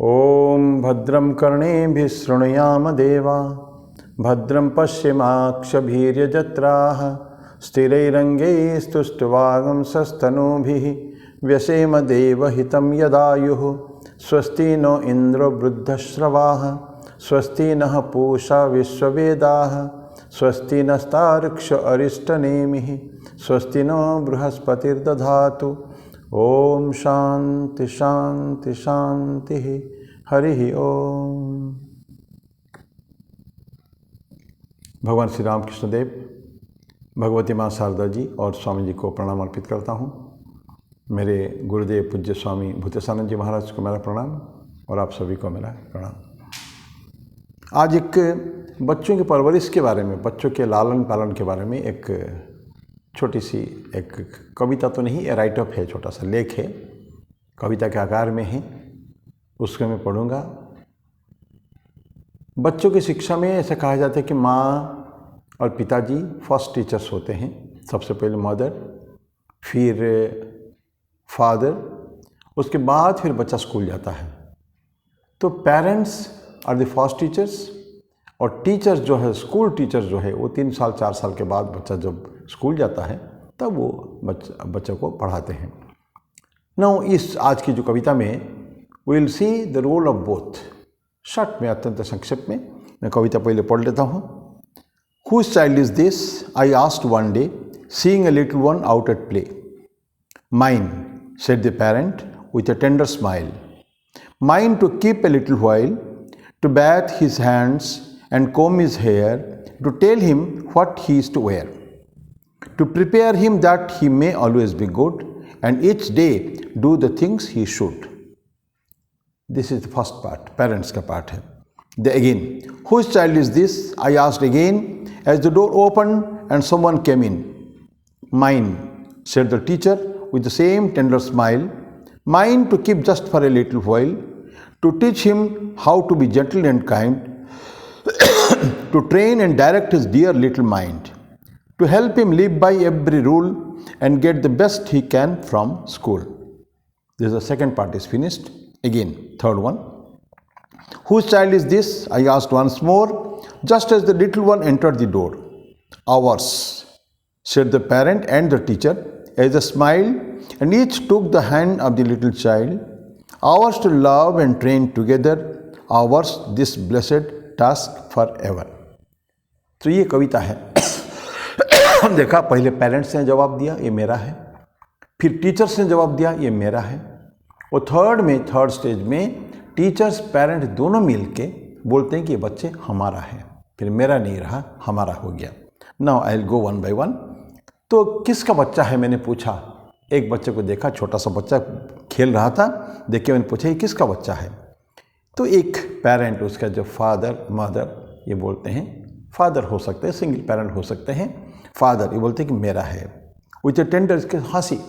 ॐ भद्रं कर्णेभिः शृणुयाम देवा भद्रं पश्येमाक्षभिर्यजत्राः स्थिरैरङ्गैस्तुष्टुवागंसस्तनूभिः व्यसेम देवहितं यदायुः स्वस्ति नो इन्द्रो वृद्धश्रवाः स्वस्ति नः पूषा विश्ववेदाः स्वस्ति नस्तार्क्ष अरिष्टनेमिः स्वस्ति नो बृहस्पतिर्दधातु। ओम शांति शांति शांति हरि ओम। भगवान श्री रामकृष्ण देव, भगवती माँ शारदा जी और स्वामी जी को प्रणाम अर्पित करता हूँ। मेरे गुरुदेव पूज्य स्वामी भूतेशानंद जी महाराज को मेरा प्रणाम और आप सभी को मेरा प्रणाम। आज एक बच्चों की परवरिश के बारे में, बच्चों के लालन पालन के बारे में एक छोटी सी एक कविता तो नहीं, राइट अप है, छोटा सा लेख है, कविता के आकार में है, उसको मैं पढ़ूंगा। बच्चों की शिक्षा में ऐसा कहा जाता है कि माँ और पिताजी फर्स्ट टीचर्स होते हैं। सबसे पहले मदर, फिर फादर, उसके बाद फिर बच्चा स्कूल जाता है। तो parents are the first teachers और टीचर्स जो है, स्कूल टीचर्स जो है, वो 3 साल 4 साल के बाद बच्चा जब स्कूल जाता है तब वो बच्चे को पढ़ाते हैं। नाउ इस आज की जो कविता में we will see the role of both. Short में, अत्यंत संक्षेप में मैं कविता पहले पढ़ लेता हूँ। Whose child is this I asked one day seeing a little one out at play. Mine, said the parent with a tender smile. Mine to keep a little while, to bath his hands and comb his hair, to tell him what he is to wear, to prepare him that he may always be good, and each day do the things he should. This is the first part, parents का part है. Again, whose child is this? I asked again as the door opened and someone came in. Mine, said the teacher with the same tender smile. Mine to keep just for a little while, to teach him how to be gentle and kind, to train and direct his dear little mind, to help him live by every rule and get the best he can from school. This is the second part is finished. Again, third one. Whose child is this? I asked once more, just as the little one entered the door. Ours, said the parent and the teacher, as a smile, and each took the hand of the little child. Ours to love and train together, ours this blessed task forever. तो ये कविता है। देखा, पहले parents ने जवाब दिया, ये मेरा है, फिर टीचर्स ने जवाब दिया, ये मेरा है, और थर्ड स्टेज में टीचर्स पेरेंट दोनों मिल के बोलते हैं कि ये बच्चे हमारा है, फिर मेरा नहीं रहा, हमारा हो गया। Now I will go one by one. तो किसका बच्चा है मैंने पूछा। एक बच्चे को देखा, छोटा सा बच्चा खेल रहा था, देख के मैंने पूछा ये किसका बच्चा है। तो एक पेरेंट, उसका जो फादर मदर, ये बोलते हैं, फादर हो सकते हैं, सिंगल पेरेंट हो सकते हैं, फादर ये बोलते हैं कि मेरा है। विथ ए टेंडर, इसके हंसी,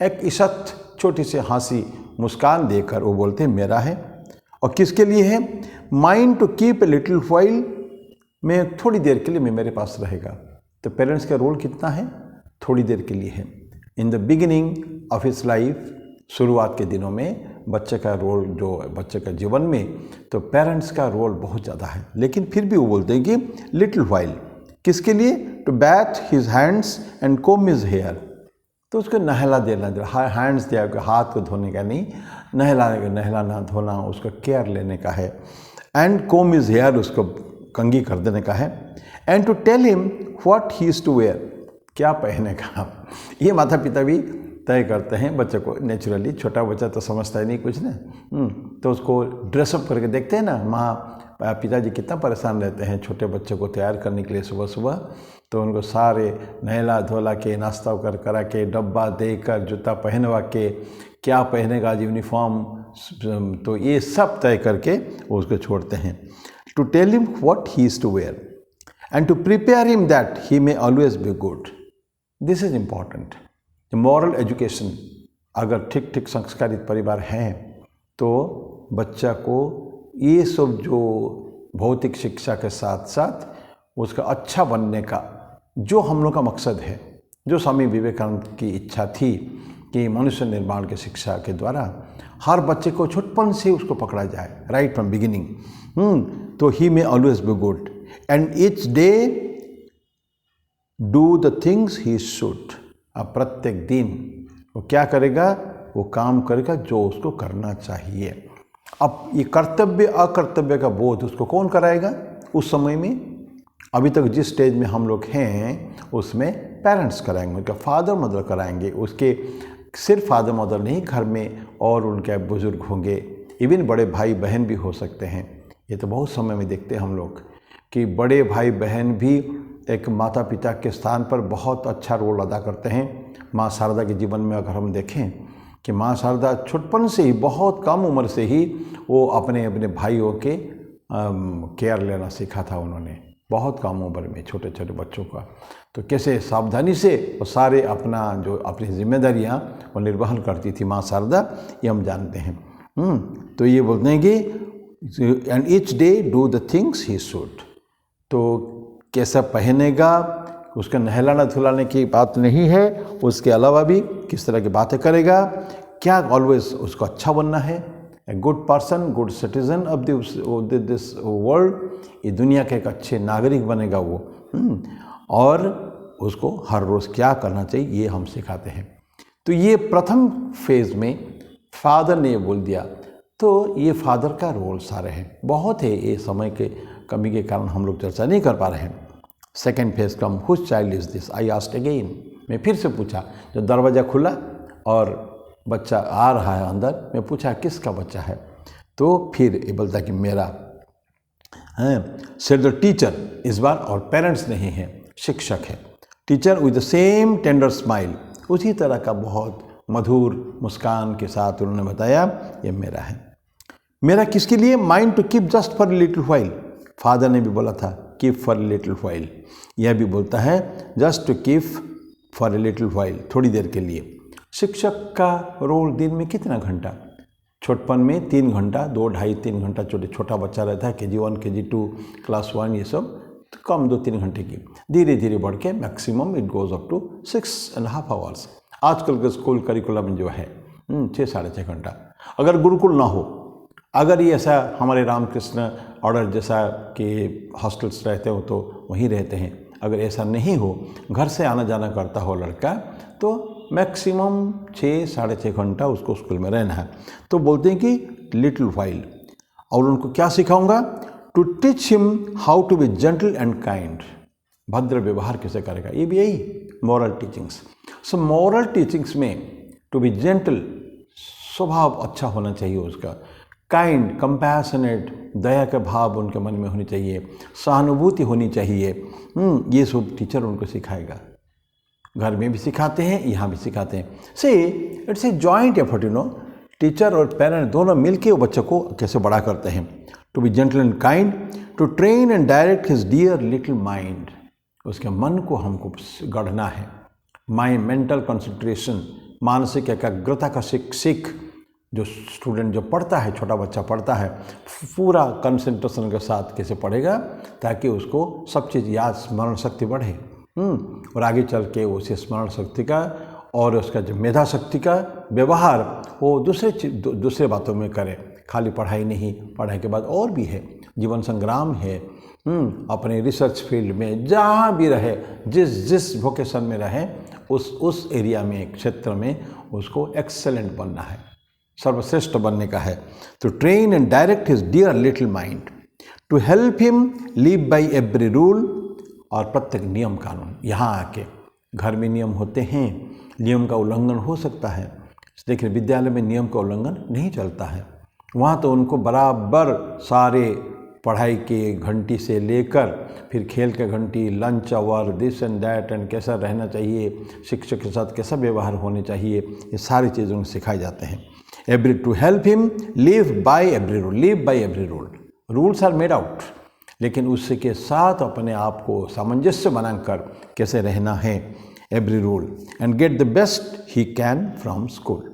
एक इशत छोटी सी हंसी मुस्कान देकर वो बोलते हैं मेरा है। और किसके लिए है? Mind to keep a little while, मैं थोड़ी देर के लिए मैं मेरे पास रहेगा। तो पेरेंट्स का रोल कितना है? थोड़ी देर के लिए है। In the beginning of his life, शुरुआत के दिनों में बच्चे का रोल, जो बच्चे का जीवन में, तो पेरेंट्स का रोल बहुत ज़्यादा है। लेकिन फिर भी वो बोलते हैं कि लिटिल व्हाइल, किसके लिए? To bathe his hands and comb his hair, तो उसको नहला देना, हैंड्स दिया, हाथ को धोने का नहीं, नहलाना धोना, उसका केयर लेने का है। एंड कोम हिज हेयर, उसको कंघी कर देने का है। And to tell him what he is to wear, क्या पहने का। ये माता पिता भी तय करते हैं बच्चे को। नेचुरली छोटा बच्चा तो समझता ही नहीं कुछ ना, तो उसको ड्रेसअप करके देखते हैं ना, माँ पिताजी कितना परेशान रहते हैं छोटे बच्चे को तैयार करने के लिए सुबह सुबह। तो उनको सारे नहला धोला के, नाश्ता करा के, डब्बा देकर, जूता पहनवा के, क्या पहनेगा यूनिफॉर्म, तो ये सब तय करके वो उसको छोड़ते हैं। To tell him what he is to wear and to prepare him that he may always be good. This is important. Moral education, अगर ठीक संस्कारित परिवार हैं तो बच्चा को ये सब जो भौतिक शिक्षा के साथ साथ उसका अच्छा बनने का जो हम लोग का मकसद है, जो स्वामी विवेकानंद की इच्छा थी कि मनुष्य निर्माण की शिक्षा के द्वारा हर बच्चे को छुटपन से उसको पकड़ा जाए, राइट फ्रॉम बिगिनिंग। तो he may always be good and each day do the things he should. अब प्रत्येक दिन वो क्या करेगा, वो काम करेगा जो उसको करना चाहिए। अब ये कर्तव्य अकर्तव्य का बोध उसको कौन कराएगा उस समय में? अभी तक जिस स्टेज में हम लोग हैं उसमें पेरेंट्स कराएंगे, उनका फादर मदर कराएंगे। उसके सिर्फ फादर मदर नहीं, घर में और उनके बुजुर्ग होंगे, इवन बड़े भाई बहन भी हो सकते हैं। ये तो बहुत समय में देखते हैं हम लोग कि बड़े भाई बहन भी एक माता पिता के स्थान पर बहुत अच्छा रोल अदा करते हैं। माँ शारदा के जीवन में अगर हम देखें कि माँ शारदा छुटपन से ही, बहुत कम उम्र से ही वो अपने अपने भाइयों के केयर लेना सीखा था उन्होंने, बहुत कम उम्र में छोटे छोटे बच्चों का। तो कैसे सावधानी से वो सारे अपनी जिम्मेदारियाँ वो निर्वहन करती थी माँ शारदा, ये हम जानते हैं। तो ये बोलते हैं कि and each day do the things he should. तो कैसा पहनेगा, उसका नहलाना धुलाने की बात नहीं है, उसके अलावा भी किस तरह की बातें करेगा, क्या ऑलवेज उसको अच्छा बनना है, a good person, good citizen of this world, ये दुनिया के एक अच्छे नागरिक बनेगा वो। और उसको हर रोज़ क्या करना चाहिए ये हम सिखाते हैं। तो ये प्रथम फेज़ में फादर ने ये बोल दिया। तो ये फादर का रोल सारे हैं, बहुत है, ये समय के कमी के कारण हम लोग चर्चा नहीं कर पा रहे हैं। Second phase come, whose child is this, I asked again, मैं फिर से पूछा। जब दरवाज़ा खुला और बच्चा आ रहा है अंदर, मैं पूछा किसका बच्चा है, तो फिर ये बोलता कि मेरा है। सेड द टीचर, इस बार और पेरेंट्स नहीं है, शिक्षक है। Teacher with the same tender smile, उसी तरह का बहुत मधुर मुस्कान के साथ उन्होंने बताया ये मेरा है। मेरा किसके लिए? Mind to keep just for little while. Father ने भी बोला था कीप फॉर लिटिल व्हाइल, यह भी बोलता है just to keep for a little while, थोड़ी देर के लिए। शिक्षक का रोल दिन में कितना घंटा? छोटपन में 3 घंटा, 2, 2.5, 3 घंटा छोटा बच्चा रहता है, KG1, KG2, क्लास 1, ये सब तो कम 2-3 घंटे की, धीरे धीरे बढ़ के maximum it goes up to 6.5 hours. आजकल के स्कूल करिकुलम जो है 6-6.5 घंटा। अगर गुरुकुल ना हो, अगर ये ऐसा हमारे रामकृष्ण ऑर्डर जैसा कि हॉस्टल्स रहते हो तो वहीं रहते हैं, अगर ऐसा नहीं हो, घर से आना जाना करता हो लड़का, तो मैक्सिमम 6-6.5 घंटा उसको स्कूल में रहना है। तो बोलते हैं कि लिटिल व्हाइल। और उनको क्या सिखाऊंगा? To teach him how to be gentle and kind, भद्र व्यवहार कैसे करेगा, ये भी यही moral teachings. So moral teachings में टू बी जेंटल, स्वभाव अच्छा होना चाहिए उसका, काइंड, कंपैशनेट, दया के भाव उनके मन में होनी चाहिए, सहानुभूति होनी चाहिए। ये सब टीचर उनको सिखाएगा। घर में भी सिखाते हैं, यहाँ भी सिखाते हैं। So it's a joint effort, teacher और पेरेंट दोनों मिलके वो बच्चों को कैसे बड़ा करते हैं। To be gentle and kind, to train and direct his dear little mind, उसके मन को हमको गढ़ना है। माइंड, मेंटल कंसंट्रेशन, मानसिक एकाग्रता का सीख जो स्टूडेंट जो पढ़ता है, छोटा बच्चा पढ़ता है, पूरा कंसंट्रेशन के साथ कैसे पढ़ेगा ताकि उसको सब चीज़ याद, स्मरण शक्ति बढ़े और आगे चल के उसे स्मरण शक्ति का और उसका जो मेधा शक्ति का व्यवहार वो दूसरे बातों में करे। खाली पढ़ाई नहीं, पढ़ाई के बाद और भी है, जीवन संग्राम है। अपने रिसर्च फील्ड में जहाँ भी रहे, जिस वोकेशन में रहे, उस एरिया में, क्षेत्र में उसको एक्सेलेंट बनना है, सर्वश्रेष्ठ बनने का है। तो train and direct his dear little mind, to help him live by every rule, और प्रत्येक नियम कानून। यहाँ आके घर में नियम होते हैं, नियम का उल्लंघन हो सकता है, देखिए विद्यालय में नियम का उल्लंघन नहीं चलता है। वहाँ तो उनको बराबर सारे पढ़ाई के घंटी से लेकर फिर खेल के घंटी, lunch hour, this and that, and कैसा रहना चाहिए, शिक्षक के साथ कैसा व्यवहार होने चाहिए, ये सारी चीज़ें उनको सिखाई जाते हैं। Every to help him live by every rule, live by every rule, rules are made out, लेकिन उसके के साथ अपने आप को सामंजस्य बनाकर कैसे रहना है, every rule, and get the best he can from school.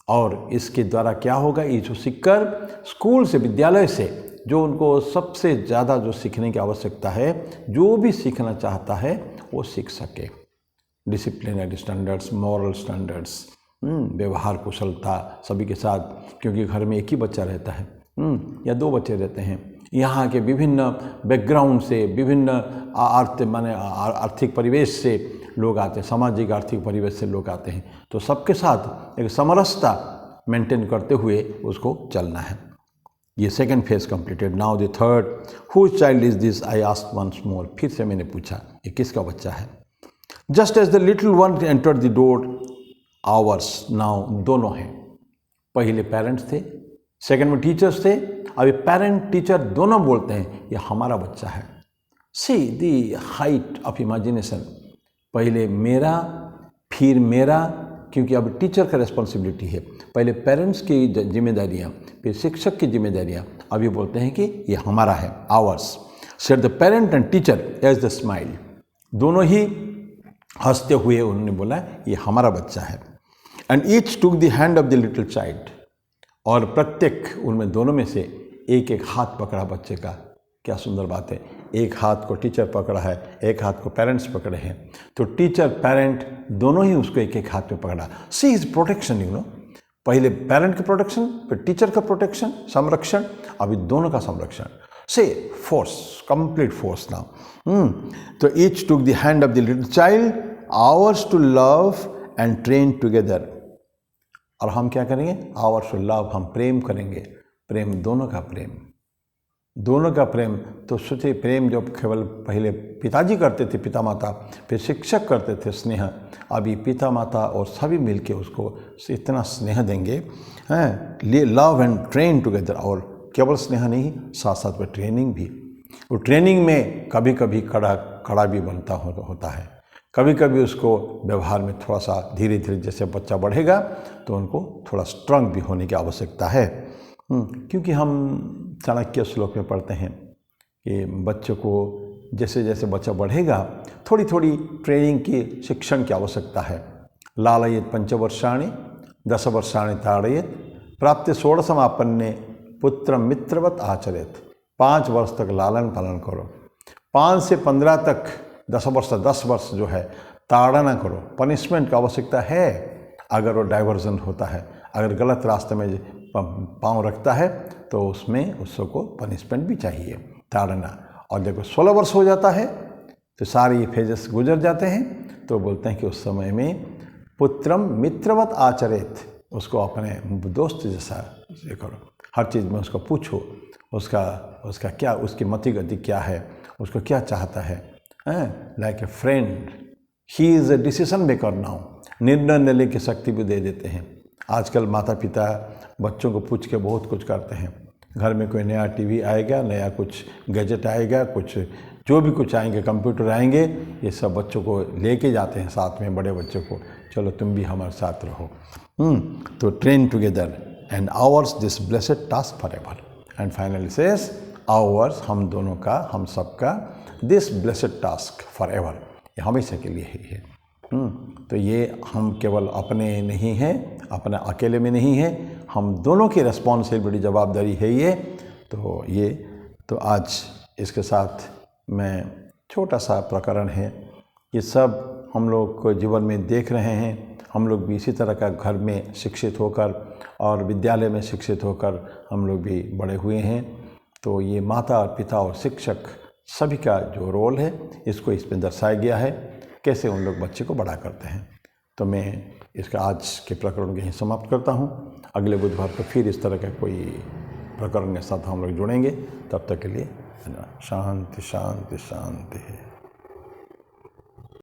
और इसके द्वारा क्या होगा, ये जो सीखकर स्कूल से, विद्यालय से जो उनको सबसे ज़्यादा जो सीखने की आवश्यकता है, जो भी सीखना चाहता है वो सीख सके। डिसिप्लिनरी स्टैंडर्ड्स, मॉरल स्टैंडर्ड्स, व्यवहार कुशलता सभी के साथ, क्योंकि घर में एक ही बच्चा रहता है या 2 बच्चे रहते हैं। यहाँ के विभिन्न बैकग्राउंड से, विभिन्न आर्थिक परिवेश से लोग आते हैं, सामाजिक आर्थिक परिवेश से लोग आते हैं। तो सबके साथ एक समरसता मेंटेन करते हुए उसको चलना है। ये second phase completed. Now the third, whose child is this, I asked once more. फिर से मैंने पूछा ये किसका बच्चा है। Just as the little one entered the door, ours. Now दोनों हैं, पहले पेरेंट्स थे, सेकंड में टीचर्स थे, अभी पेरेंट टीचर दोनों बोलते हैं ये हमारा बच्चा है। See the height of imagination, पहले मेरा फिर मेरा, क्योंकि अब टीचर का रिस्पॉन्सिबिलिटी है, पहले पेरेंट्स की जिम्मेदारियाँ, फिर शिक्षक की जिम्मेदारियाँ, अभी बोलते हैं कि ये हमारा है, ours. Said the parent and teacher as the smile, दोनों ही हंसते हुए उन्होंने बोला ये हमारा बच्चा है। And each took the hand of the little child, और प्रत्येक उनमें दोनों में से एक एक हाथ पकड़ा बच्चे का। क्या सुंदर बात है, एक हाथ को टीचर पकड़ा है, एक हाथ को पेरेंट्स पकड़े हैं। तो टीचर पेरेंट दोनों ही उसको एक एक हाथ में पकड़ा। See is protection, you know, पहले पेरेंट का प्रोटेक्शन, फिर टीचर का प्रोटेक्शन, संरक्षण, अभी दोनों का संरक्षण। So force, complete force now. तो each took the hand of the little child, ours to love and train together. और हम क्या करेंगे, आवर्स टू लव, हम प्रेम करेंगे, प्रेम दोनों का प्रेम, दोनों का प्रेम। तो सोचिए, प्रेम जो केवल पहले पिताजी करते थे, पिता माता, फिर शिक्षक करते थे स्नेह, अभी पिता माता और सभी मिलके उसको इतना स्नेह देंगे हैं। लव एंड ट्रेन टुगेदर, और केवल स्नेह नहीं, साथ साथ में ट्रेनिंग भी। और ट्रेनिंग में कभी कभी कड़ा भी बनता होता है, कभी कभी उसको व्यवहार में थोड़ा सा धीरे धीरे जैसे बच्चा बढ़ेगा तो उनको थोड़ा स्ट्रांग भी होने की आवश्यकता है। क्योंकि हम चाणक्य श्लोक में पढ़ते हैं कि बच्चों को जैसे जैसे बच्चा बढ़ेगा थोड़ी थोड़ी ट्रेनिंग की, शिक्षण की आवश्यकता है। लालयेत पंचवर्षाणि 10 वर्षाणि ताड़येत प्राप्त 16 समापन्ने पुत्र मित्रवत आचरेत। 5 वर्ष तक लालन पालन करो, 5 से 15 तक 10 वर्ष जो है ताड़ना करो। पनिशमेंट की आवश्यकता है अगर वो डाइवर्जन होता है, अगर गलत रास्ते में पाँव रखता है तो उसमें उसको पनिशमेंट भी चाहिए, ताड़ना। और जब 16 वर्ष हो जाता है तो सारे ये फेजेस गुजर जाते हैं, तो बोलते हैं कि उस समय में पुत्रम मित्रवत आचरेत, उसको अपने दोस्त जैसा ये करो, हर चीज़ में उसको पूछो, उसका क्या, उसकी मति गति क्या है, उसको क्या चाहता है। Like a friend, he is a decision maker now, निर्णय लेने की शक्ति भी दे देते हैं। आजकल माता पिता बच्चों को पूछ के बहुत कुछ करते हैं। घर में कोई नया टीवी आएगा, नया कुछ गैजेट आएगा, कुछ जो भी कुछ आएंगे, कंप्यूटर आएंगे, ये सब बच्चों को लेके जाते हैं साथ में, बड़े बच्चों को, चलो तुम भी हमारे साथ रहो। तो train together and hours this blessed task for ever. And finally says hours, हम दोनों का, हम सबका, this blessed task for ever, ये हमेशा के लिए ही है। तो ये हम केवल अपने नहीं हैं, अपना अकेले में नहीं है, हम दोनों की रिस्पॉन्सिबिलिटी, जवाबदारी है ये। तो आज इसके साथ मैं छोटा सा प्रकरण है, ये सब हम लोग को जीवन में देख रहे हैं। हम लोग भी इसी तरह का घर में शिक्षित होकर और विद्यालय में शिक्षित होकर हम लोग भी बड़े हुए हैं। तो ये माता और पिता और शिक्षक सभी का जो रोल है, इसको इसमें दर्शाया गया है, कैसे उन लोग बच्चे को बड़ा करते हैं। तो मैं इसका आज के प्रकरण को यहीं समाप्त करता हूँ। अगले बुधवार को फिर इस तरह का कोई प्रकरण के साथ हम लोग जुड़ेंगे। तब तक के लिए शांति शांति शांति है।